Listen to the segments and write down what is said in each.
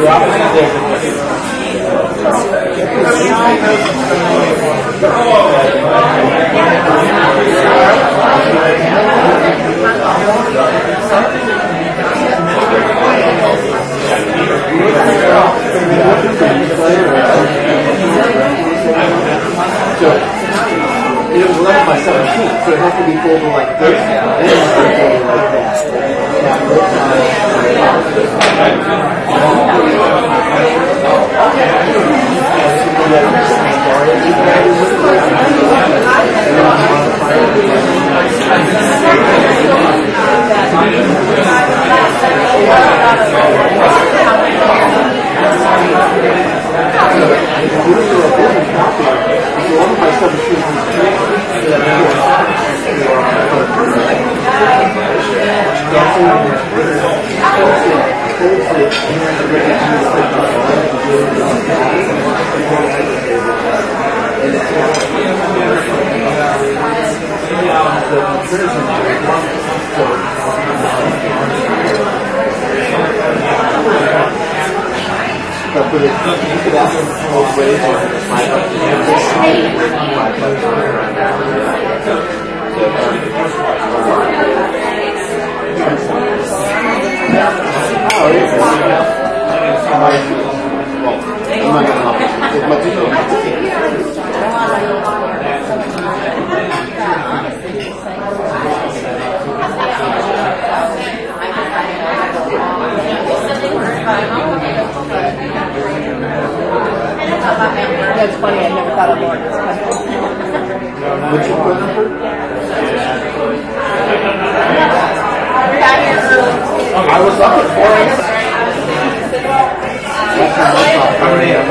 It was 11 by 17, so it has to be folded like this. And then it has to be folded like that. That's funny, I never thought of more in this country. What's your phone number? I was up at 4 a.m. Last time I saw 4 a.m.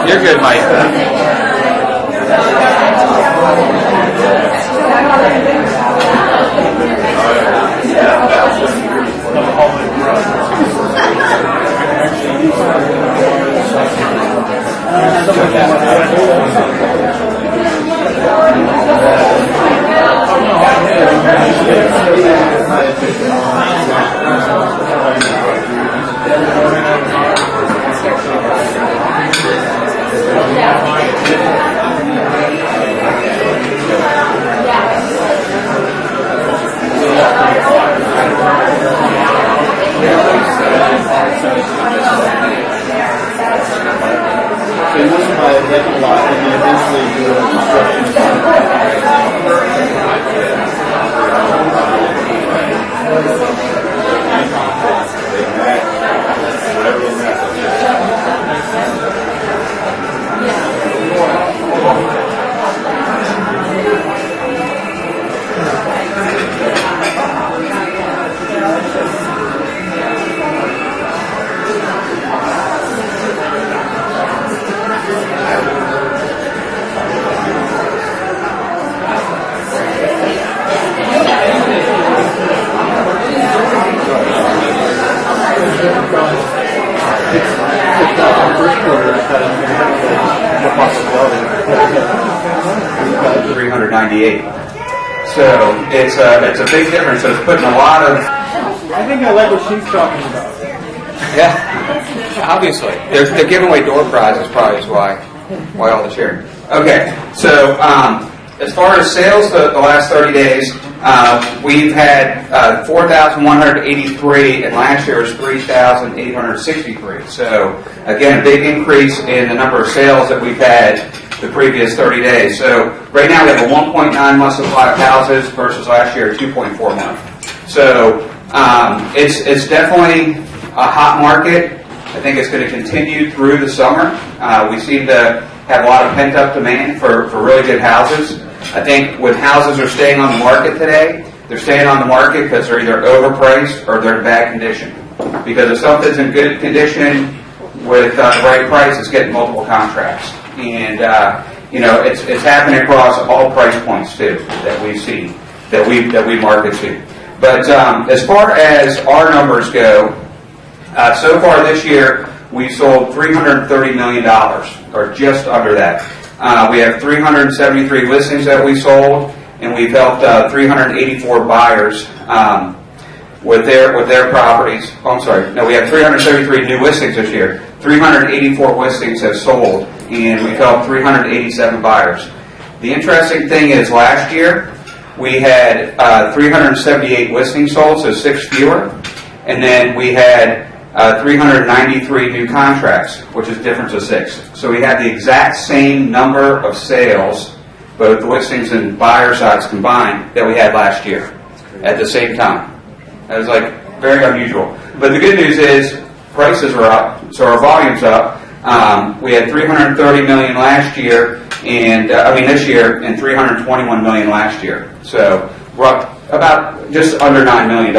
You're good, Mike. vacant lot and then eventually do a So it's a big difference. So it's putting a lot of I think I like what she's talking about. yeah. Obviously, they're giving away door prizes. Probably is why all the sharing. Okay, so as far as sales, the last 30 days, we've had 4,183, and last year was 3,863. So again, a big increase in the number of sales that we've had the previous 30 days. So right now we have a 1.9 month supply of houses versus last year 2.4 month. So it's definitely a hot market. I think it's going to continue through the summer. We seem to have a lot of pent-up demand for really good houses. I think when houses are staying on the market today, they're staying on the market because they're either overpriced or they're in bad condition. Because if something's in good condition with the right price, it's getting multiple contracts. And it's happening across all price points too that we see that we market to. But as far as our numbers go, so far this year we sold $330 million, or just under that. We have 373 listings that we sold, and we've helped 384 buyers with their properties. Oh, I'm sorry. No, we have 373 new listings this year. 384 listings have sold, and we've helped 387 buyers. The interesting thing is last year we had 378 listings sold, so 6 fewer, and then we had 393 new contracts, which is a difference of 6. So we had the exact same number of sales, both listings and buyer sides combined, that we had last year at the same time. It was very unusual. But the good news is prices are up, so our volume's up. We had 330 million last year, and this year, and 321 million last year. So we're up about just under $9 million.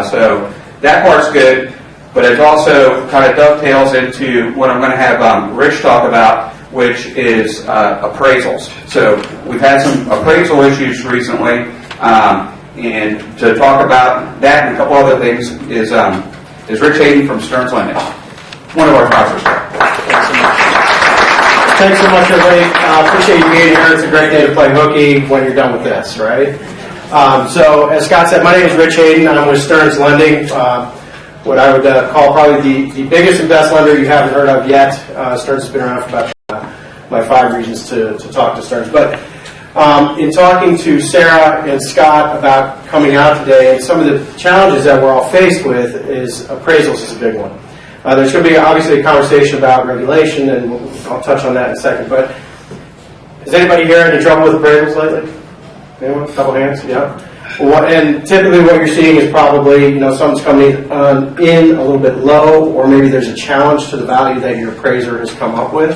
So that part's good, but it also kind of dovetails into what I'm going to have Rich talk about, which is appraisals. So we've had some appraisal issues recently, and to talk about that and a couple other things is Rich Hayden from Stearns Lending, one of our sponsors. Thanks so much, everybody. Appreciate you being here. It's a great day to play hooky when you're done with this, right? So, as Scott said, my name is Rich Hayden. I'm with Stearns Lending, what I would call probably the biggest and best lender you haven't heard of yet. Stearns has been around for about my 5 reasons to talk to Stearns. But in talking to Sarah and Scott about coming out today, and some of the challenges that we're all faced with is appraisals is a big one. There's going to be obviously a conversation about regulation, and I'll touch on that in a second. But is anybody here in trouble with appraisals lately? Anyone? A couple hands? Yeah. And typically what you're seeing is probably, something's coming in a little bit low, or maybe there's a challenge to the value that your appraiser has come up with.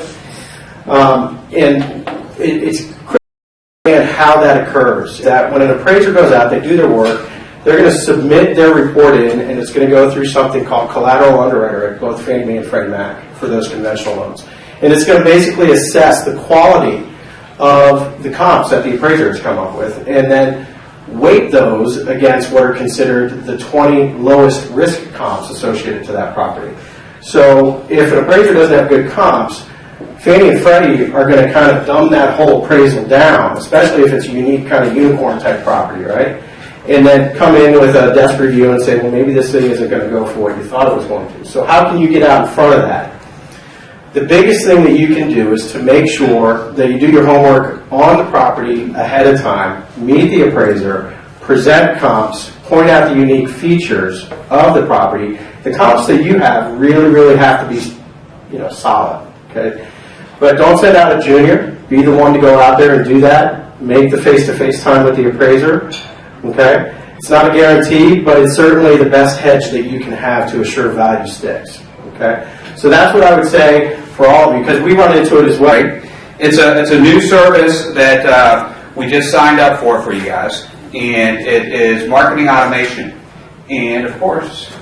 And it's critical how that occurs. That when an appraiser goes out, they do their work, they're going to submit their report in, and it's going to go through something called collateral underwriter at both Fannie Mae and Freddie Mac for those conventional loans. And it's going to basically assess the quality of the comps that the appraiser has come up with, and then weight those against what are considered the 20 lowest risk comps associated to that property. So if an appraiser doesn't have good comps, Fannie and Freddie are going to kind of dumb that whole appraisal down, especially if it's a unique kind of unicorn type property, right? And then come in with a desk review and say, well, maybe this thing isn't going to go for what you thought it was going to. So how can you get out in front of that? The biggest thing that you can do is to make sure that you do your homework on the property ahead of time, meet the appraiser, present comps, point out the unique features of the property. The comps that you have really, really have to be, solid. Okay. But don't send out a junior. Be the one to go out there and do that. Make the face-to-face time with the appraiser. Okay? It's not a guarantee, but it's certainly the best hedge that you can have to assure value sticks. Okay? So that's what I would say for all of you, because we run into it as well. Right. It's a new service that we just signed up for you guys, and it is marketing automation. And of course,